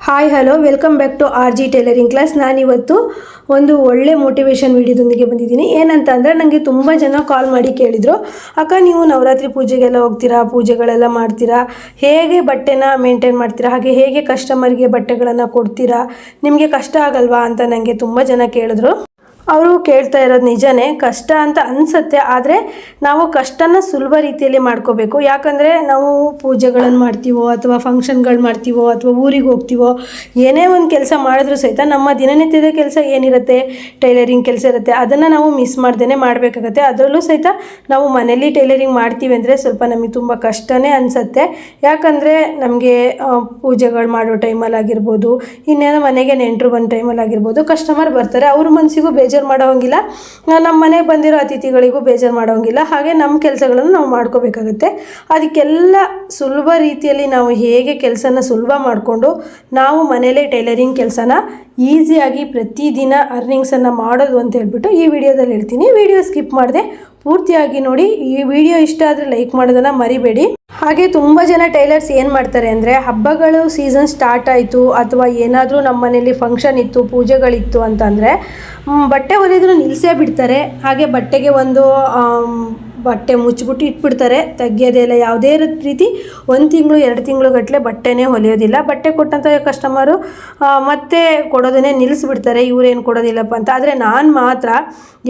Hi hello welcome back to R G tailoring class. ನಾನಿವತ್ತು ಒಂದು ಒಳ್ಳೆ ಮೋಟಿವೇಶನ್ ವಿಡಿಯೋದೊಂದಿಗೆ ಬಂದಿದ್ದೀನಿ. ಏನಂತ ಅಂದರೆ ನನಗೆ ತುಂಬ ಜನ ಕಾಲ್ ಮಾಡಿ ಕೇಳಿದರು, ಅಕ್ಕ ನೀವು ನವರಾತ್ರಿ ಪೂಜೆಗೆಲ್ಲ ಹೋಗ್ತೀರಾ, ಪೂಜೆಗಳೆಲ್ಲ ಮಾಡ್ತೀರಾ, ಹೇಗೆ ಬಟ್ಟೆನ ಮೇಂಟೈನ್ ಮಾಡ್ತೀರಾ, ಹಾಗೆ ಹೇಗೆ ಕಸ್ಟಮರ್ಗೆ ಬಟ್ಟೆಗಳನ್ನು ಕೊಡ್ತೀರಾ, ನಿಮಗೆ ಕಷ್ಟ ಆಗಲ್ವಾ ಅಂತ ನನಗೆ ತುಂಬ ಜನ ಕೇಳಿದ್ರು. ಅವರು ಕೇಳ್ತಾ ಇರೋದು ನಿಜನೇ, ಕಷ್ಟ ಅಂತ ಅನಿಸುತ್ತೆ. ಆದರೆ ನಾವು ಕಷ್ಟನ ಸುಲಭ ರೀತಿಯಲ್ಲಿ ಮಾಡ್ಕೋಬೇಕು. ಯಾಕಂದರೆ ನಾವು ಪೂಜೆಗಳನ್ನು ಮಾಡ್ತೀವೋ ಅಥವಾ ಫಂಕ್ಷನ್ಗಳು ಮಾಡ್ತೀವೋ ಅಥವಾ ಊರಿಗೆ ಹೋಗ್ತೀವೋ, ಏನೇ ಒಂದು ಕೆಲಸ ಮಾಡಿದ್ರೂ ಸಹಿತ ನಮ್ಮ ದಿನನಿತ್ಯದ ಕೆಲಸ ಏನಿರುತ್ತೆ, ಟೈಲರಿಂಗ್ ಕೆಲಸ ಇರುತ್ತೆ, ಅದನ್ನು ನಾವು ಮಿಸ್ ಮಾಡ್ದೇ ಮಾಡಬೇಕಾಗತ್ತೆ. ಅದರಲ್ಲೂ ಸಹಿತ ನಾವು ಮನೇಲಿ ಟೈಲರಿಂಗ್ ಮಾಡ್ತೀವಿ ಅಂದರೆ ಸ್ವಲ್ಪ ನಮಗೆ ತುಂಬ ಕಷ್ಟನೇ ಅನಿಸುತ್ತೆ. ಯಾಕಂದರೆ ನಮಗೆ ಪೂಜೆಗಳು ಮಾಡೋ ಟೈಮಲ್ಲಾಗಿರ್ಬೋದು, ಇನ್ನೇನೋ ಮನೆಗೆ ನೆಂಟರು ಬಂದ ಟೈಮಲ್ಲಾಗಿರ್ಬೋದು, ಕಸ್ಟಮರ್ ಬರ್ತಾರೆ, ಅವ್ರ ಮನಸ್ಸಿಗೂ ಬೇಜಾರು ಮಾಡೋಂಗಿಲ್ಲ, ನಮ್ಮ ಮನೆಗೆ ಬಂದಿರೋ ಅತಿಥಿಗಳಿಗೂ ಬೇಜಾರು ಮಾಡೋಂಗಿಲ್ಲ. ಹಾಗೆ ನಮ್ಮ ಕೆಲಸಗಳನ್ನು ನಾವು ಮಾಡ್ಕೋಬೇಕಾಗುತ್ತೆ. ಅದಕ್ಕೆಲ್ಲ ಸುಲಭ ರೀತಿಯಲ್ಲಿ ನಾವು ಹೇಗೆ ಕೆಲಸನ ಸುಲಭ ಮಾಡಿಕೊಂಡು ನಾವು ಮನೇಲೇ ಟೈಲರಿಂಗ್ ಕೆಲಸನ ಈಸಿಯಾಗಿ ಪ್ರತಿದಿನ ಅರ್ನಿಂಗ್ಸನ್ನು ಮಾಡೋದು ಅಂತ ಹೇಳ್ಬಿಟ್ಟು ಈ ವಿಡಿಯೋದಲ್ಲಿ ಹೇಳ್ತೀನಿ. ವಿಡಿಯೋ ಸ್ಕಿಪ್ ಮಾಡದೆ ಪೂರ್ತಿಯಾಗಿ ನೋಡಿ. ಈ ವಿಡಿಯೋ ಇಷ್ಟ ಆದರೆ ಲೈಕ್ ಮಾಡೋದನ್ನು ಮರಿಬೇಡಿ. ಹಾಗೆ ತುಂಬ ಜನ ಟೈಲರ್ಸ್ ಏನು ಮಾಡ್ತಾರೆ ಅಂದರೆ, ಹಬ್ಬಗಳು ಸೀಸನ್ ಸ್ಟಾರ್ಟ್ ಆಯಿತು ಅಥವಾ ಏನಾದರೂ ನಮ್ಮ ಮನೇಲಿ ಫಂಕ್ಷನ್ ಇತ್ತು, ಪೂಜೆಗಳಿತ್ತು ಅಂತಂದರೆ ಬಟ್ಟೆ ಹೊಲಿಯೋದನ್ನು ನಿಲ್ಲಿಸೇ ಬಿಡ್ತಾರೆ. ಹಾಗೆ ಬಟ್ಟೆಗೆ ಒಂದು ಬಟ್ಟೆ ಮುಚ್ಚಿಬಿಟ್ಟು ಇಟ್ಬಿಡ್ತಾರೆ, ತೆಗಿಯೋದೇ ಇಲ್ಲ. ಯಾವುದೇ ರೀತಿ 1 ತಿಂಗಳು 2 ತಿಂಗಳು ಗಟ್ಟಲೆ ಬಟ್ಟೆನೇ ಹೊಲಿಯೋದಿಲ್ಲ. ಬಟ್ಟೆ ಕೊಟ್ಟಂಥ ಕಸ್ಟಮರು ಮತ್ತೆ ಕೊಡೋದನ್ನೇ ನಿಲ್ಲಿಸ್ಬಿಡ್ತಾರೆ, ಇವರೇನು ಕೊಡೋದಿಲ್ಲಪ್ಪ ಅಂತ. ಆದರೆ ನಾನು ಮಾತ್ರ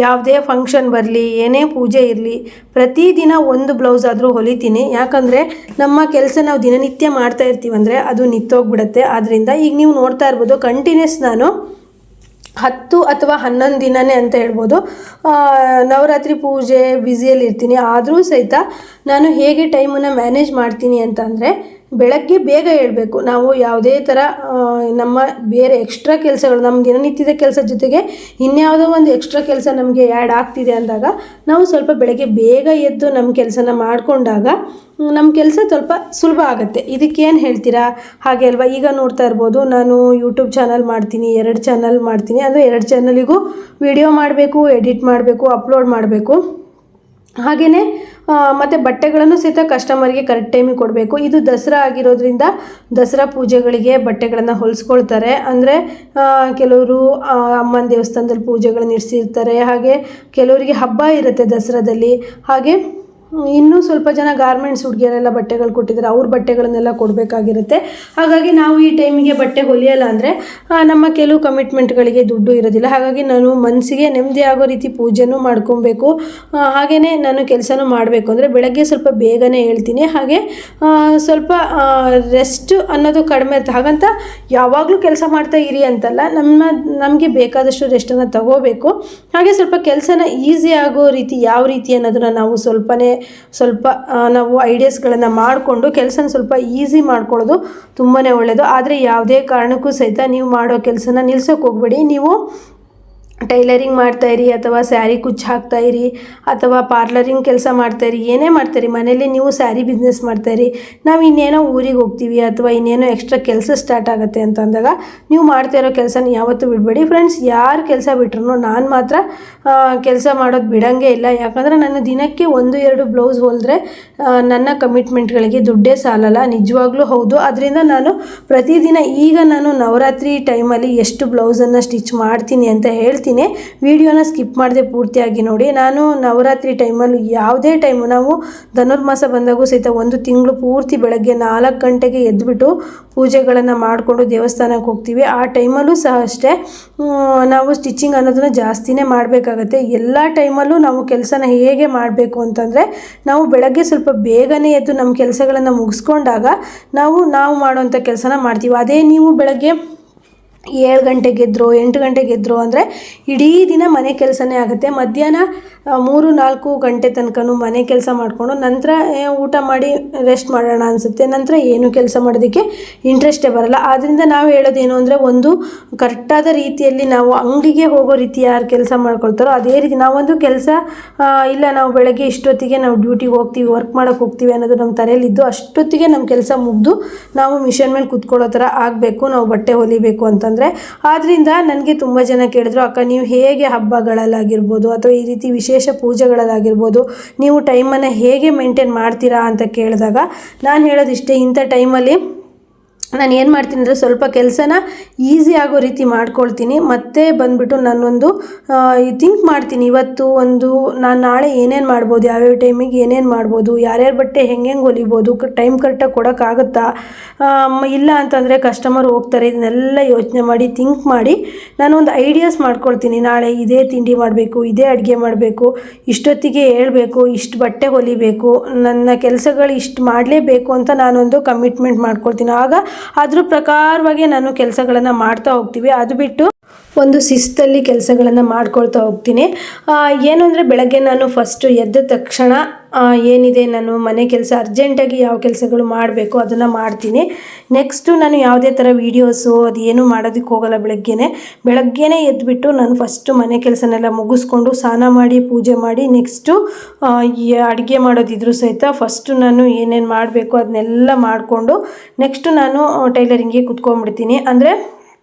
ಯಾವುದೇ ಫಂಕ್ಷನ್ ಬರಲಿ, ಏನೇ ಪೂಜೆ ಇರಲಿ, ಪ್ರತಿದಿನ ಒಂದು ಬ್ಲೌಸ್ ಆದರೂ ಹೊಲಿತೀನಿ. ಯಾಕಂದರೆ ನಮ್ಮ ಕೆಲಸ ನಾವು ದಿನನಿತ್ಯ ಮಾಡ್ತಾ ಇರ್ತೀವಂದರೆ ಅದು ನಿಂತೋಗ್ಬಿಡುತ್ತೆ. ಆದ್ದರಿಂದ ಈಗ ನೀವು ನೋಡ್ತಾ ಇರ್ಬೋದು, ಕಂಟಿನ್ಯೂಸ್ ನಾನು 10 ಅಥವಾ 11 ದಿನನೇ ಅಂತ ಹೇಳ್ಬೋದು ನವರಾತ್ರಿ ಪೂಜೆ ಬ್ಯುಸಿಯಲ್ಲಿ ಇರ್ತೀನಿ. ಆದರೂ ಸಹಿತ ನಾನು ಹೇಗೆ ಟೈಮನ್ನು ಮ್ಯಾನೇಜ್ ಮಾಡ್ತೀನಿ ಅಂತಂದರೆ, ಬೆಳಗ್ಗೆ ಬೇಗ ಏಳಬೇಕು. ನಾವು ಯಾವುದೇ ಥರ ನಮ್ಮ ಬೇರೆ ಎಕ್ಸ್ಟ್ರಾ ಕೆಲಸಗಳು, ನಮ್ಮ ದಿನನಿತ್ಯದ ಕೆಲಸ ಜೊತೆಗೆ ಇನ್ಯಾವುದೋ ಒಂದು ಎಕ್ಸ್ಟ್ರಾ ಕೆಲಸ ನಮಗೆ ಆ್ಯಡ್ ಆಗ್ತಿದೆ ಅಂದಾಗ ನಾವು ಸ್ವಲ್ಪ ಬೆಳಗ್ಗೆ ಬೇಗ ಎದ್ದು ನಮ್ಮ ಕೆಲಸನ ಮಾಡಿಕೊಂಡಾಗ ನಮ್ಮ ಕೆಲಸ ಸ್ವಲ್ಪ ಸುಲಭ ಆಗುತ್ತೆ. ಇದಕ್ಕೇನು ಹೇಳ್ತೀರಾ? ಹಾಗೆ ಅಲ್ವಾ? ಈಗ ನೋಡ್ತಾ ಇರ್ಬೋದು, ನಾನು ಯೂಟ್ಯೂಬ್ ಚಾನಲ್ ಮಾಡ್ತೀನಿ, 2 ಚಾನಲ್ ಮಾಡ್ತೀನಿ. ಅಂದರೆ 2 ಚಾನಲಿಗೂ ವಿಡಿಯೋ ಮಾಡಬೇಕು, ಎಡಿಟ್ ಮಾಡಬೇಕು, ಅಪ್ಲೋಡ್ ಮಾಡಬೇಕು. ಹಾಗೆಯೇ ಮತ್ತು ಬಟ್ಟೆಗಳನ್ನು ಸಹಿತ ಕಸ್ಟಮರ್ಗೆ ಕರೆಕ್ಟ್ ಟೈಮಿಗೆ ಕೊಡಬೇಕು. ಇದು ದಸರಾ ಆಗಿರೋದ್ರಿಂದ ದಸರಾ ಪೂಜೆಗಳಿಗೆ ಬಟ್ಟೆಗಳನ್ನು ಹೊಲಿಸ್ಕೊಳ್ತಾರೆ. ಅಂದರೆ ಕೆಲವರು ಅಮ್ಮನ ದೇವಸ್ಥಾನದಲ್ಲಿ ಪೂಜೆಗಳನ್ನು ಇಡಿಸಿರ್ತಾರೆ. ಹಾಗೆ ಕೆಲವರಿಗೆ ಹಬ್ಬ ಇರುತ್ತೆ ದಸರಾದಲ್ಲಿ. ಹಾಗೆ ಇನ್ನೂ ಸ್ವಲ್ಪ ಜನ ಗಾರ್ಮೆಂಟ್ಸ್ ಹುಡುಗಿಯರೆಲ್ಲ ಬಟ್ಟೆಗಳು ಕೊಟ್ಟಿದ್ದಾರೆ, ಅವ್ರ ಬಟ್ಟೆಗಳನ್ನೆಲ್ಲ ಕೊಡಬೇಕಾಗಿರುತ್ತೆ. ಹಾಗಾಗಿ ನಾವು ಈ ಟೈಮಿಗೆ ಬಟ್ಟೆ ಹೊಲಿಯಲ್ಲ ಅಂದರೆ ನಮ್ಮ ಕೆಲವು ಕಮಿಟ್ಮೆಂಟ್ಗಳಿಗೆ ದುಡ್ಡು ಇರೋದಿಲ್ಲ. ಹಾಗಾಗಿ ನಾನು ಮನಸ್ಸಿಗೆ ನೆಮ್ಮದಿ ಆಗೋ ರೀತಿ ಪೂಜೆನೂ ಮಾಡ್ಕೊಬೇಕು, ಹಾಗೆಯೇ ನಾನು ಕೆಲಸನೂ ಮಾಡಬೇಕು ಅಂದರೆ ಬೆಳಗ್ಗೆ ಸ್ವಲ್ಪ ಬೇಗನೆ ಹೇಳ್ತೀನಿ. ಹಾಗೆ ಸ್ವಲ್ಪ ರೆಸ್ಟ್ ಅನ್ನೋದು ಕಡಿಮೆ ಇರುತ್ತೆ. ಹಾಗಂತ ಯಾವಾಗಲೂ ಕೆಲಸ ಮಾಡ್ತಾ ಇರಿ ಅಂತಲ್ಲ, ನಮಗೆ ಬೇಕಾದಷ್ಟು ರೆಸ್ಟನ್ನು ತಗೋಬೇಕು. ಹಾಗೆ ಸ್ವಲ್ಪ ಕೆಲಸನ ಈಸಿ ಆಗೋ ರೀತಿ ಯಾವ ರೀತಿ ಅನ್ನೋದನ್ನು ನಾವು ಸ್ವಲ್ಪ ನಾವು ಐಡಿಯಾಸ್ಗಳನ್ನು ಮಾಡಿಕೊಂಡು ಕೆಲಸನ ಸ್ವಲ್ಪ ಈಸಿ ಮಾಡ್ಕೊಳ್ಳೋದು ತುಂಬಾ ಒಳ್ಳೆಯದು. ಆದರೆ ಯಾವುದೇ ಕಾರಣಕ್ಕೂ ಸಹಿತ ನೀವು ಮಾಡೋ ಕೆಲಸನ ನಿಲ್ಸೋಕೆ ಹೋಗಬೇಡಿ. ನೀವು ಟೈಲರಿಂಗ್ ಮಾಡ್ತಾಯಿರಿ ಅಥವಾ ಸ್ಯಾರಿ ಕುಚ್ಚು ಹಾಕ್ತಾಯಿರಿ ಅಥವಾ ಪಾರ್ಲರಿಂಗ್ ಕೆಲಸ ಮಾಡ್ತಾಯಿರಿ, ಏನೇ ಮಾಡ್ತಾಯಿರಿ, ಮನೇಲಿ ನೀವು ಸ್ಯಾರಿ ಬಿಸ್ನೆಸ್ ಮಾಡ್ತಾಯಿರಿ, ನಾವು ಇನ್ನೇನೋ ಊರಿಗೆ ಹೋಗ್ತೀವಿ ಅಥವಾ ಇನ್ನೇನೋ ಎಕ್ಸ್ಟ್ರಾ ಕೆಲಸ ಸ್ಟಾರ್ಟ್ ಆಗುತ್ತೆ ಅಂತ ಅಂದಾಗ ನೀವು ಮಾಡ್ತಾ ಇರೋ ಕೆಲಸನ ಯಾವತ್ತೂ ಬಿಡಬೇಡಿ. ಫ್ರೆಂಡ್ಸ್, ಯಾರು ಕೆಲಸ ಬಿಟ್ರು ನಾನು ಮಾತ್ರ ಕೆಲಸ ಮಾಡೋದು ಬಿಡೋಂಗೇ ಇಲ್ಲ. ಯಾಕಂದರೆ ನಾನು ದಿನಕ್ಕೆ 1-2 ಬ್ಲೌಸ್ ಹೊಲಿದ್ರೆ ನನ್ನ ಕಮಿಟ್ಮೆಂಟ್ಗಳಿಗೆ ದುಡ್ಡೇ ಸಾಲಲ್ಲ, ನಿಜವಾಗ್ಲೂ ಹೌದು. ಅದರಿಂದ ನಾನು ಪ್ರತಿದಿನ ಈಗ ನಾನು ನವರಾತ್ರಿ ಟೈಮಲ್ಲಿ ಎಷ್ಟು ಬ್ಲೌಸನ್ನು ಸ್ಟಿಚ್ ಮಾಡ್ತೀನಿ ಅಂತ ಹೇಳ್ತೀನಿ. ವಿಡಿಯೋನ ಸ್ಕಿಪ್ ಮಾಡದೆ ಪೂರ್ತಿಯಾಗಿ ನೋಡಿ. ನಾನು ನವರಾತ್ರಿ ಟೈಮಲ್ಲಿ ಯಾವುದೇ ಟೈಮು, ನಾವು ಧನುರ್ಮಾಸ ಬಂದಾಗೂ ಸಹಿತ 1 ತಿಂಗಳು ಪೂರ್ತಿ ಬೆಳಗ್ಗೆ 4 ಗಂಟೆಗೆ ಎದ್ದುಬಿಟ್ಟು ಪೂಜೆಗಳನ್ನು ಮಾಡಿಕೊಂಡು ದೇವಸ್ಥಾನಕ್ಕೆ ಹೋಗ್ತೀವಿ. ಆ ಟೈಮಲ್ಲೂ ಸಹ ಅಷ್ಟೇ ನಾವು ಸ್ಟಿಚಿಂಗ್ ಅನ್ನೋದನ್ನು ಜಾಸ್ತಿನೇ ಮಾಡಬೇಕಾಗತ್ತೆ. ಎಲ್ಲ ಟೈಮಲ್ಲೂ ನಾವು ಕೆಲಸನ ಹೇಗೆ ಮಾಡಬೇಕು ಅಂತಂದರೆ, ನಾವು ಬೆಳಗ್ಗೆ ಸ್ವಲ್ಪ ಬೇಗನೆ ಎದ್ದು ನಮ್ಮ ಕೆಲಸಗಳನ್ನು ಮುಗಿಸ್ಕೊಂಡಾಗ ನಾವು ಮಾಡುವಂಥ ಕೆಲಸನ ಮಾಡ್ತೀವಿ. ಅದೇ ನೀವು ಬೆಳಗ್ಗೆ 7 ಗಂಟೆಗೆ ಎದ್ರೋ 8 ಗಂಟೆಗೆ ಎದ್ರೋ ಅಂದರೆ ಇಡೀ ದಿನ ಮನೆ ಕೆಲಸನೇ ಆಗುತ್ತೆ. ಮಧ್ಯಾಹ್ನ 3-4 ಗಂಟೆ ತನಕನೂ ಮನೆ ಕೆಲಸ ಮಾಡಿಕೊಂಡು ನಂತರ ಊಟ ಮಾಡಿ ರೆಸ್ಟ್ ಮಾಡೋಣ ಅನಿಸುತ್ತೆ. ನಂತರ ಏನು ಕೆಲಸ ಮಾಡೋದಕ್ಕೆ ಇಂಟ್ರೆಸ್ಟೇ ಬರಲ್ಲ. ಆದ್ದರಿಂದ ನಾವು ಹೇಳೋದೇನು ಅಂದರೆ, ಒಂದು ಕರೆಕ್ಟಾದ ರೀತಿಯಲ್ಲಿ ನಾವು ಅಂಗಡಿಗೆ ಹೋಗೋ ರೀತಿ ಯಾರು ಕೆಲಸ ಮಾಡ್ಕೊಳ್ತಾರೋ ಅದೇ ರೀತಿ ನಾವೊಂದು ಕೆಲಸ ಇಲ್ಲ, ನಾವು ಬೆಳಗ್ಗೆ ಇಷ್ಟೊತ್ತಿಗೆ ನಾವು ಡ್ಯೂಟಿಗೆ ಹೋಗ್ತೀವಿ, ವರ್ಕ್ ಮಾಡೋಕ್ಕೆ ಹೋಗ್ತೀವಿ ಅನ್ನೋದು ನಮ್ಮ ತಲೆಯಲ್ಲಿದ್ದು ಅಷ್ಟೊತ್ತಿಗೆ ನಮ್ಮ ಕೆಲಸ ಮುಗಿದು ನಾವು ಮಿಷನ್ ಮೇಲೆ ಕೂತ್ಕೊಳ್ಳೋ ಥರ ಆಗಬೇಕು, ನಾವು ಬಟ್ಟೆ ಹೊಲಿಬೇಕು ಅಂತಂದರೆ. ಆದ್ದರಿಂದ ನನಗೆ ತುಂಬ ಜನ ಕೇಳಿದ್ರು, ಅಕ್ಕ ನೀವು ಹೇಗೆ ಹಬ್ಬಗಳಲ್ಲಾಗಿರ್ಬೋದು ಅಥವಾ ಈ ರೀತಿ ವಿಶೇಷ ಪೂಜೆಗಳಲ್ಲಾಗಿರ್ಬೋದು ನೀವು ಟೈಮನ್ನು ಹೇಗೆ ಮೇಂಟೈನ್ ಮಾಡ್ತೀರಾ ಅಂತ ಕೇಳಿದಾಗ ನಾನು ಹೇಳೋದಿಷ್ಟೇ, ಇಂಥ ಟೈಮಲ್ಲಿ ನಾನು ಏನು ಮಾಡ್ತೀನಿ ಅಂದರೆ ಸ್ವಲ್ಪ ಕೆಲಸನ ಈಸಿ ಆಗೋ ರೀತಿ ಮಾಡ್ಕೊಳ್ತೀನಿ. ಮತ್ತೆ ಬಂದುಬಿಟ್ಟು ನಾನೊಂದು ಥಿಂಕ್ ಮಾಡ್ತೀನಿ, ಇವತ್ತು ನಾನು ನಾಳೆ ಏನೇನು ಮಾಡ್ಬೋದು, ಯಾವ್ಯಾವ ಟೈಮಿಗೆ ಏನೇನು ಮಾಡ್ಬೋದು, ಯಾರ್ಯಾರ ಬಟ್ಟೆ ಹೆಂಗೆ ಹೊಲಿಬೋದು, ಟೈಮ್ ಕರೆಕ್ಟಾಗಿ ಕೊಡೋಕ್ಕಾಗುತ್ತಾ, ಇಲ್ಲ ಅಂತಂದರೆ ಕಸ್ಟಮರ್ ಹೋಗ್ತಾರೆ, ಇದನ್ನೆಲ್ಲ ಯೋಚನೆ ಮಾಡಿ ಥಿಂಕ್ ಮಾಡಿ ನಾನೊಂದು ಐಡಿಯಾಸ್ ಮಾಡ್ಕೊಳ್ತೀನಿ. ನಾಳೆ ಇದೇ ತಿಂಡಿ ಮಾಡಬೇಕು, ಇದೇ ಅಡುಗೆ ಮಾಡಬೇಕು, ಇಷ್ಟೊತ್ತಿಗೆ ಹೇಳ್ಬೇಕು, ಇಷ್ಟು ಬಟ್ಟೆ ಹೊಲಿಬೇಕು, ನನ್ನ ಕೆಲಸಗಳು ಇಷ್ಟು ಮಾಡಲೇಬೇಕು ಅಂತ ನಾನೊಂದು ಕಮಿಟ್ಮೆಂಟ್ ಮಾಡ್ಕೊಳ್ತೀನಿ. ಆಗ ಅದ್ರ ಪ್ರಕಾರವಾಗಿ ನಾನು ಕೆಲಸಗಳನ್ನು ಮಾಡ್ತಾ ಹೋಗ್ತೀವಿ. ಅದು ಬಿಟ್ಟು ಒಂದು ಶಿಸ್ತಲ್ಲಿ ಕೆಲಸಗಳನ್ನು ಮಾಡ್ಕೊಳ್ತಾ ಹೋಗ್ತೀನಿ. ಏನು ಅಂದರೆ ಬೆಳಗ್ಗೆ ನಾನು ಫಸ್ಟು ಎದ್ದ ತಕ್ಷಣ ಏನಿದೆ ನಾನು ಮನೆ ಕೆಲಸ ಅರ್ಜೆಂಟಾಗಿ ಯಾವ ಕೆಲಸಗಳು ಮಾಡಬೇಕು ಅದನ್ನು ಮಾಡ್ತೀನಿ. ನೆಕ್ಸ್ಟು ನಾನು ಯಾವುದೇ ಥರ ವೀಡಿಯೋಸು ಅದು ಏನೂ ಮಾಡೋದಕ್ಕೆ ಹೋಗಲ್ಲ. ಬೆಳಗ್ಗೆನೇ ಎದ್ದುಬಿಟ್ಟು ನಾನು ಫಸ್ಟು ಮನೆ ಕೆಲಸನೆಲ್ಲ ಮುಗಿಸ್ಕೊಂಡು ಸ್ನಾನ ಮಾಡಿ ಪೂಜೆ ಮಾಡಿ ನೆಕ್ಸ್ಟು ಅಡುಗೆ ಮಾಡೋದಿದ್ರು ಸಹಿತ ಫಸ್ಟು ನಾನು ಏನೇನು ಮಾಡಬೇಕು ಅದನ್ನೆಲ್ಲ ಮಾಡಿಕೊಂಡು ನೆಕ್ಸ್ಟು ನಾನು ಟೈಲರಿಂಗಿಗೆ ಕುತ್ಕೊಂಡ್ಬಿಡ್ತೀನಿ. ಅಂದರೆ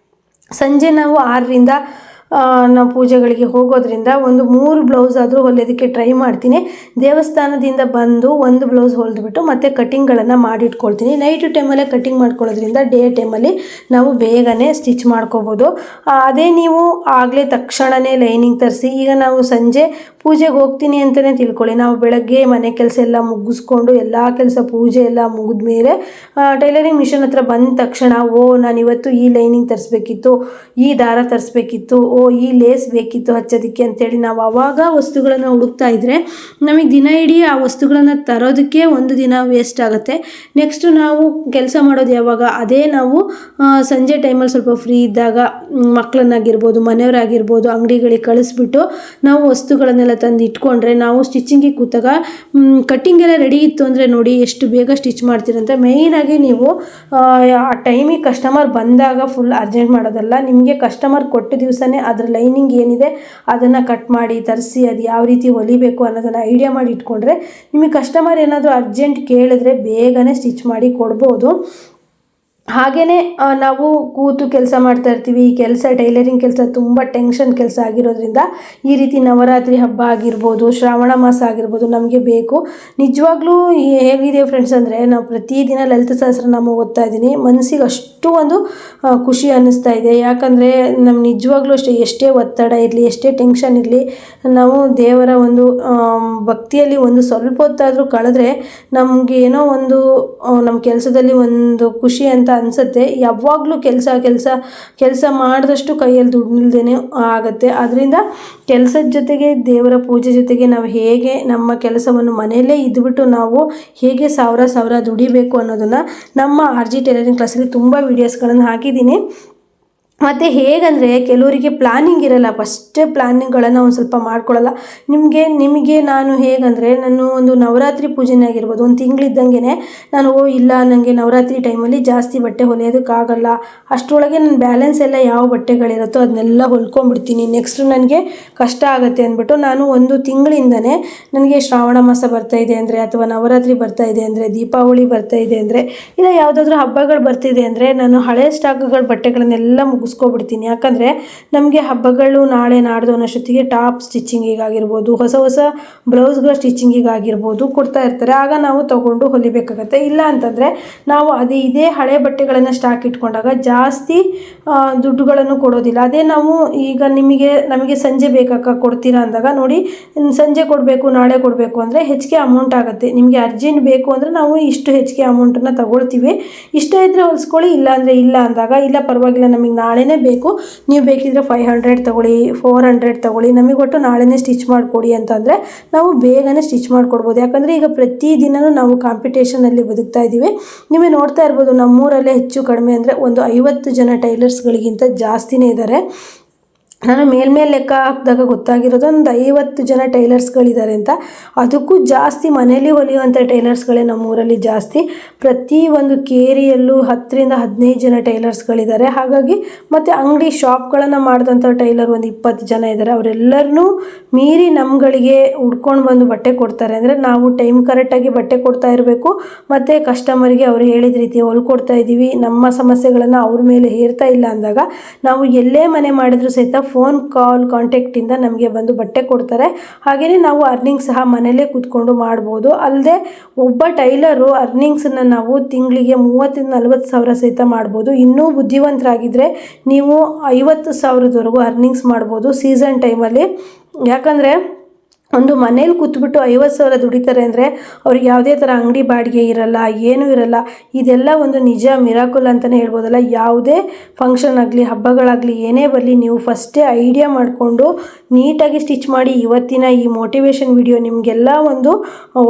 ಸಂಜೆ ನಾವು 6ರಿಂದ ನಾವು ಪೂಜೆಗಳಿಗೆ ಹೋಗೋದ್ರಿಂದ ಒಂದು 3 ಬ್ಲೌಸ್ ಆದರೂ ಹೊಲಿಯೋದಕ್ಕೆ ಟ್ರೈ ಮಾಡ್ತೀನಿ. ದೇವಸ್ಥಾನದಿಂದ ಬಂದು ಒಂದು ಬ್ಲೌಸ್ ಹೊಲಿದ್ಬಿಟ್ಟು ಮತ್ತೆ ಕಟ್ಟಿಂಗ್ಗಳನ್ನು ಮಾಡಿಟ್ಕೊಳ್ತೀನಿ. ನೈಟ್ ಟೈಮಲ್ಲೇ ಕಟ್ಟಿಂಗ್ ಮಾಡ್ಕೊಳ್ಳೋದ್ರಿಂದ ಡೇ ಟೈಮಲ್ಲಿ ನಾವು ಬೇಗನೆ ಸ್ಟಿಚ್ ಮಾಡ್ಕೋಬೋದು. ಅದೇ ನೀವು ಆಗಲೇ ತಕ್ಷಣವೇ ಲೈನಿಂಗ್ ತರಿಸಿ, ಈಗ ನಾವು ಸಂಜೆ ಪೂಜೆಗೆ ಹೋಗ್ತೀನಿ ಅಂತಲೇ ತಿಳ್ಕೊಳ್ಳಿ, ನಾವು ಬೆಳಗ್ಗೆ ಮನೆ ಕೆಲಸ ಎಲ್ಲ ಮುಗಿಸ್ಕೊಂಡು ಎಲ್ಲ ಕೆಲಸ ಪೂಜೆ ಎಲ್ಲ ಮುಗಿದ ಮೇಲೆ ಟೈಲರಿಂಗ್ ಮಿಷನ್ ಹತ್ರ ಬಂದ ತಕ್ಷಣ ನಾನು ಇವತ್ತು ಈ ಲೈನಿಂಗ್ ತರಿಸ್ಬೇಕಿತ್ತು, ಈ ದಾರ ತರಿಸ್ಬೇಕಿತ್ತು, ಈ ಲೇಸ್ ಬೇಕಿತ್ತು ಹಚ್ಚೋದಕ್ಕೆ ಅಂತೇಳಿ ನಾವು ಆವಾಗ ವಸ್ತುಗಳನ್ನು ಹುಡುಕ್ತಾ ಇದ್ದರೆ ನಮಗೆ ದಿನ ಇಡೀ ಆ ವಸ್ತುಗಳನ್ನು ತರೋದಕ್ಕೆ ಒಂದು ದಿನ ವೇಸ್ಟ್ ಆಗುತ್ತೆ. ನೆಕ್ಸ್ಟು ನಾವು ಕೆಲಸ ಮಾಡೋದು ಯಾವಾಗ, ಅದೇ ನಾವು ಸಂಜೆ ಟೈಮಲ್ಲಿ ಸ್ವಲ್ಪ ಫ್ರೀ ಇದ್ದಾಗ ಮಕ್ಕಳನ್ನಾಗಿರ್ಬೋದು ಮನೆಯವರಾಗಿರ್ಬೋದು ಅಂಗಡಿಗಳಿಗೆ ಕಳಿಸ್ಬಿಟ್ಟು ನಾವು ವಸ್ತುಗಳನ್ನೆಲ್ಲ ತಂದು ಇಟ್ಕೊಂಡ್ರೆ ನಾವು ಸ್ಟಿಚಿಂಗಿಗೆ ಕೂತಾಗ ಕಟ್ಟಿಂಗ್ ಎಲ್ಲ ರೆಡಿ ಇತ್ತು ಅಂದರೆ ನೋಡಿ ಎಷ್ಟು ಬೇಗ ಸ್ಟಿಚ್ ಮಾಡ್ತೀರಂತ. ಮೇಯ್ನಾಗಿ ನೀವು ಆ ಟೈಮಿಗೆ ಕಸ್ಟಮರ್ ಬಂದಾಗ ಫುಲ್ ಅರ್ಜೆಂಟ್ ಮಾಡೋದಲ್ಲ, ನಿಮಗೆ ಕಸ್ಟಮರ್ ಕೊಟ್ಟ ದಿವಸನೇ ಅದರ ಲೈನಿಂಗ್ ಏನಿದೆ ಅದನ್ನು ಕಟ್ ಮಾಡಿ ತರಿಸಿ ಅದು ಯಾವ ರೀತಿ ಹೊಲಿಬೇಕು ಅನ್ನೋದನ್ನು ಐಡಿಯಾ ಮಾಡಿ ಇಟ್ಕೊಂಡ್ರೆ ನಿಮಗೆ ಕಸ್ಟಮರ್ ಏನಾದರೂ ಅರ್ಜೆಂಟ್ ಕೇಳಿದ್ರೆ ಬೇಗನೆ ಸ್ಟಿಚ್ ಮಾಡಿ ಕೊಡ್ಬೋದು. ಹಾಗೆಯೇ ನಾವು ಕೂತು ಕೆಲಸ ಮಾಡ್ತಾ ಇರ್ತೀವಿ. ಈ ಕೆಲಸ ಟೈಲರಿಂಗ್ ಕೆಲಸ ತುಂಬ ಟೆನ್ಷನ್ ಕೆಲಸ ಆಗಿರೋದ್ರಿಂದ ಈ ರೀತಿ ನವರಾತ್ರಿ ಹಬ್ಬ ಆಗಿರ್ಬೋದು, ಶ್ರಾವಣ ಮಾಸ ಆಗಿರ್ಬೋದು ನಮಗೆ ಬೇಕು. ನಿಜವಾಗ್ಲೂ ಹೇಗಿದೆ ಫ್ರೆಂಡ್ಸ್ ಅಂದರೆ ನಾವು ಪ್ರತಿದಿನ ಲಲಿತ ಸಹಸ್ರನಾಮ ಓದ್ತಾ ಇದ್ದೀನಿ, ಮನಸ್ಸಿಗೆ ಅಷ್ಟು ಒಂದು ಖುಷಿ ಅನ್ನಿಸ್ತಾ ಇದೆ. ಯಾಕಂದರೆ ನಮ್ಮ ನಿಜವಾಗ್ಲೂ ಅಷ್ಟೇ ಎಷ್ಟೇ ಒತ್ತಡ ಇರಲಿ ಎಷ್ಟೇ ಟೆನ್ಷನ್ ಇರಲಿ ನಾವು ದೇವರ ಒಂದು ಭಕ್ತಿಯಲ್ಲಿ ಒಂದು ಸ್ವಲ್ಪ ಹೊತ್ತಾದರೂ ಕಳೆದ್ರೆ ನಮಗೆ ಏನೋ ಒಂದು ನಮ್ಮ ಕೆಲಸದಲ್ಲಿ ಒಂದು ಖುಷಿ ಅಂತ ಅನಿಸುತ್ತೆ. ಯಾವಾಗಲೂ ಕೆಲಸ ಮಾಡಿದಷ್ಟು ಕೈಯಲ್ಲಿ ದುಡ್ಡು ನಿಲ್ದೇನೆ ಆಗುತ್ತೆ. ಅದರಿಂದ ಕೆಲಸದ ಜೊತೆಗೆ ದೇವರ ಪೂಜೆ ಜೊತೆಗೆ ನಾವು ಹೇಗೆ ನಮ್ಮ ಕೆಲಸವನ್ನು ಮನೆಯಲ್ಲೇ ಇದ್ದುಬಿಟ್ಟು ನಾವು ಹೇಗೆ ಸಾವಿರ ದುಡಿಬೇಕು ಅನ್ನೋದನ್ನು ನಮ್ಮ RG ಟೈಲರಿಂಗ್ ಕ್ಲಾಸಲ್ಲಿ ತುಂಬ ವೀಡಿಯೋಸ್ಗಳನ್ನು ಹಾಕಿದ್ದೀನಿ. ಮತ್ತು ಹೇಗಂದರೆ ಕೆಲವರಿಗೆ ಪ್ಲ್ಯಾನಿಂಗ್ ಇರಲ್ಲ, ಫಸ್ಟೇ ಪ್ಲ್ಯಾನಿಂಗ್ಗಳನ್ನು ಒಂದು ಸ್ವಲ್ಪ ಮಾಡ್ಕೊಳ್ಳಲ್ಲ. ನಿಮಗೆ ನಾನು ಹೇಗಂದರೆ ನಾನು ಒಂದು ನವರಾತ್ರಿ ಪೂಜೆನೇ ಆಗಿರ್ಬೋದು, ಒಂದು ತಿಂಗಳಿದ್ದಂಗೆ ನಾನು ಇಲ್ಲ ನನಗೆ ನವರಾತ್ರಿ ಟೈಮಲ್ಲಿ ಜಾಸ್ತಿ ಬಟ್ಟೆ ಹೊಲಿಯೋದಕ್ಕಾಗಲ್ಲ, ಅಷ್ಟರೊಳಗೆ ನನ್ನ ಬ್ಯಾಲೆನ್ಸ್ ಎಲ್ಲ ಯಾವ ಬಟ್ಟೆಗಳಿರುತ್ತೋ ಅದನ್ನೆಲ್ಲ ಹೊಲ್ಕೊಂಡ್ಬಿಡ್ತೀನಿ. ನೆಕ್ಸ್ಟ್ ನನಗೆ ಕಷ್ಟ ಆಗುತ್ತೆ ಅಂದ್ಬಿಟ್ಟು ನಾನು ಒಂದು ತಿಂಗಳಿಂದನೇ ನನಗೆ ಶ್ರಾವಣ ಮಾಸ ಬರ್ತಾಯಿದೆ ಅಂದರೆ ಅಥವಾ ನವರಾತ್ರಿ ಬರ್ತಾಯಿದೆ ಅಂದರೆ ದೀಪಾವಳಿ ಬರ್ತಾಯಿದೆ ಅಂದರೆ ಇಲ್ಲ ಯಾವುದಾದ್ರೂ ಹಬ್ಬಗಳು ಬರ್ತಿದೆ ಅಂದರೆ ನಾನು ಹಳೆ ಸ್ಟಾಕ್ಗಳ ಬಟ್ಟೆಗಳನ್ನೆಲ್ಲ ಮುಗಿಸ್ಕೊಬಿಡ್ತೀನಿ. ಯಾಕಂದರೆ ನಮಗೆ ಹಬ್ಬಗಳು ನಾಳೆ ನಾಡ್ದು ಅನ್ನೋಷ್ಟೊತ್ತಿಗೆ ಟಾಪ್ ಸ್ಟಿಚಿಂಗಿಗಾಗಿರ್ಬೋದು ಹೊಸ ಬ್ಲೌಸ್ಗಳ ಸ್ಟಿಚಿಂಗಿಗಾಗಿರ್ಬೋದು ಕೊಡ್ತಾ ಇರ್ತಾರೆ. ಆಗ ನಾವು ತೊಗೊಂಡು ಹೊಲಿಬೇಕಾಗತ್ತೆ. ಇಲ್ಲ ಅಂತಂದರೆ ನಾವು ಇದೇ ಹಳೆ ಬಟ್ಟೆಗಳನ್ನು ಸ್ಟಾಕ್ ಇಟ್ಕೊಂಡಾಗ ಜಾಸ್ತಿ ದುಡ್ಡುಗಳನ್ನು ಕೊಡೋದಿಲ್ಲ. ಅದೇ ನಾವು ಈಗ ನಮಗೆ ಸಂಜೆ ಬೇಕಕ್ಕ ಕೊಡ್ತೀರಾ ಅಂದಾಗ ನೋಡಿ ಸಂಜೆ ಕೊಡಬೇಕು ನಾಳೆ ಕೊಡಬೇಕು ಅಂದರೆ ಹೆಚ್ಚಿಗೆ ಅಮೌಂಟ್ ಆಗುತ್ತೆ. ನಿಮಗೆ ಅರ್ಜೆಂಟ್ ಬೇಕು ಅಂದರೆ ನಾವು ಇಷ್ಟು ಹೆಚ್ಚಿಗೆ ಅಮೌಂಟನ್ನು ತಗೊಳ್ತೀವಿ. ಇಷ್ಟ ಇದ್ದರೆ ಹೊಲಿಸ್ಕೊಳ್ಳಿ, ಇಲ್ಲ ಅಂದರೆ ಇಲ್ಲ ಅಂದಾಗ ಇಲ್ಲ ಪರವಾಗಿಲ್ಲ ನಮಗೆ ನಾಳೆನೇ ಬೇಕು, ನೀವು ಬೇಕಿದ್ರೆ 500 ತಗೊಳ್ಳಿ 400 ತಗೊಳ್ಳಿ, ನಮಗೆ ಒಟ್ಟು ನಾಳೆನೇ ಸ್ಟಿಚ್ ಮಾಡಿಕೊಡಿ ಅಂತಂದರೆ ನಾವು ಬೇಗನೆ ಸ್ಟಿಚ್ ಮಾಡಿಕೊಡ್ಬೋದು. ಯಾಕಂದರೆ ಈಗ ಪ್ರತಿದಿನವೂ ನಾವು ಕಾಂಪಿಟೇಷನಲ್ಲಿ ಬದುಕ್ತಾ ಇದ್ದೀವಿ. ನೀವೇ ನೋಡ್ತಾ ಇರ್ಬೋದು ನಮ್ಮೂರಲ್ಲೇ ಹೆಚ್ಚು ಕಡಿಮೆ ಅಂದರೆ ಒಂದು 50 ಜನ ಟೈಲರ್ಸ್ಗಳಿಗಿಂತ ಜಾಸ್ತಿನೇ ಇದ್ದಾರೆ. ನಾನು ಮೇಲ್ಮೇಲೆ ಲೆಕ್ಕ ಹಾಕಿದಾಗ ಗೊತ್ತಾಗಿರೋದು ಒಂದು 50 ಜನ ಟೈಲರ್ಸ್ಗಳಿದ್ದಾರೆ ಅಂತ. ಅದಕ್ಕೂ ಜಾಸ್ತಿ ಮನೇಲಿ ಹೊಲಿಯುವಂಥ ಟೈಲರ್ಸ್ಗಳೇ ನಮ್ಮೂರಲ್ಲಿ ಜಾಸ್ತಿ. ಪ್ರತಿ ಒಂದು ಕೇರಿಯಲ್ಲೂ 10ರಿಂದ 15 ಜನ ಟೈಲರ್ಸ್ಗಳಿದ್ದಾರೆ. ಹಾಗಾಗಿ ಮತ್ತು ಅಂಗಡಿ ಶಾಪ್ಗಳನ್ನು ಮಾಡಿದಂಥ ಟೈಲರ್ ಒಂದು 20 ಜನ ಇದ್ದಾರೆ. ಅವರೆಲ್ಲರನ್ನೂ ಮೀರಿ ನಮ್ಮಗಳಿಗೆ ಹುಡ್ಕೊಂಡು ಬಂದು ಬಟ್ಟೆ ಕೊಡ್ತಾರೆ. ಅಂದರೆ ನಾವು ಟೈಮ್ ಕರೆಕ್ಟಾಗಿ ಬಟ್ಟೆ ಕೊಡ್ತಾ ಇರಬೇಕು ಮತ್ತು ಕಸ್ಟಮರ್ಗೆ ಅವ್ರು ಹೇಳಿದ ರೀತಿ ಹೊಲ್ಕೊಡ್ತಾ ಇದ್ದೀವಿ, ನಮ್ಮ ಸಮಸ್ಯೆಗಳನ್ನು ಅವ್ರ ಮೇಲೆ ಹೇರ್ತಾ ಇಲ್ಲ ಅಂದಾಗ ನಾವು ಎಲ್ಲೇ ಮನೆ ಮಾಡಿದರೂ ಸಹಿತ ಫೋನ್ ಕಾಲ್ ಕಾಂಟ್ಯಾಕ್ಟಿಂದ ನಮಗೆ ಬಂದು ಬಟ್ಟೆ ಕೊಡ್ತಾರೆ. ಹಾಗೆಯೇ ನಾವು ಅರ್ನಿಂಗ್ ಸಹ ಮನೆಯಲ್ಲೇ ಕೂತ್ಕೊಂಡು ಮಾಡ್ಬೋದು. ಅಲ್ಲದೆ ಒಬ್ಬ ಟೈಲರು ಅರ್ನಿಂಗ್ಸನ್ನು ನಾವು ತಿಂಗಳಿಗೆ 30-40 ಸಾವಿರ ಸಹಿತ ಮಾಡ್ಬೋದು. ಇನ್ನೂ ಬುದ್ಧಿವಂತರಾಗಿದ್ದರೆ ನೀವು 50,000ದವರೆಗೂ ಅರ್ನಿಂಗ್ಸ್ ಮಾಡ್ಬೋದು ಸೀಸನ್ ಟೈಮಲ್ಲಿ. ಯಾಕಂದರೆ ಒಂದು ಮನೇಲಿ ಕೂತ್ಬಿಟ್ಟು 50,000 ದುಡಿತಾರೆ ಅಂದರೆ ಅವ್ರಿಗೆ ಯಾವುದೇ ಥರ ಅಂಗಡಿ ಬಾಡಿಗೆ ಇರಲ್ಲ, ಏನೂ ಇರಲ್ಲ. ಇದೆಲ್ಲ ಒಂದು ನಿಜ ಮಿರಾಕಲ್ ಅಂತಲೇ ಹೇಳ್ಬೋದಲ್ಲ. ಯಾವುದೇ ಫಂಕ್ಷನ್ ಆಗಲಿ, ಹಬ್ಬಗಳಾಗಲಿ, ಏನೇ ಬರಲಿ, ನೀವು ಫಸ್ಟೇ ಐಡಿಯಾ ಮಾಡಿಕೊಂಡು ನೀಟಾಗಿ ಸ್ಟಿಚ್ ಮಾಡಿ. ಇವತ್ತಿನ ಈ ಮೋಟಿವೇಶನ್ ವಿಡಿಯೋ ನಿಮಗೆಲ್ಲ ಒಂದು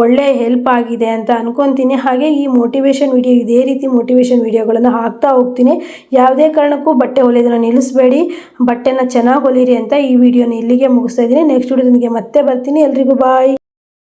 ಒಳ್ಳೆಯ ಹೆಲ್ಪ್ ಆಗಿದೆ ಅಂತ ಅನ್ಕೊತೀನಿ. ಹಾಗೆ ಈ ಮೋಟಿವೇಶನ್ ವಿಡಿಯೋ ಇದೇ ರೀತಿ ಮೋಟಿವೇಶನ್ ವಿಡಿಯೋಗಳನ್ನು ಹಾಕ್ತಾ ಹೋಗ್ತೀನಿ. ಯಾವುದೇ ಕಾರಣಕ್ಕೂ ಬಟ್ಟೆ ಹೊಲಿಯೋದನ್ನು ನಿಲ್ಲಿಸಬೇಡಿ, ಬಟ್ಟೆನ ಚೆನ್ನಾಗಿ ಹೊಲಿರಿ ಅಂತ ಈ ವಿಡಿಯೋನ ಇಲ್ಲಿಗೆ ಮುಗಿಸ್ತಾ ಇದ್ದೀನಿ. ನೆಕ್ಸ್ಟ್ ವಿಡಿಯೋದೊಂದಿಗೆ ಮತ್ತೆ ಬರ್ತೀನಿ. ಎಲ್ರಿಗೂ ಬಾಯ್.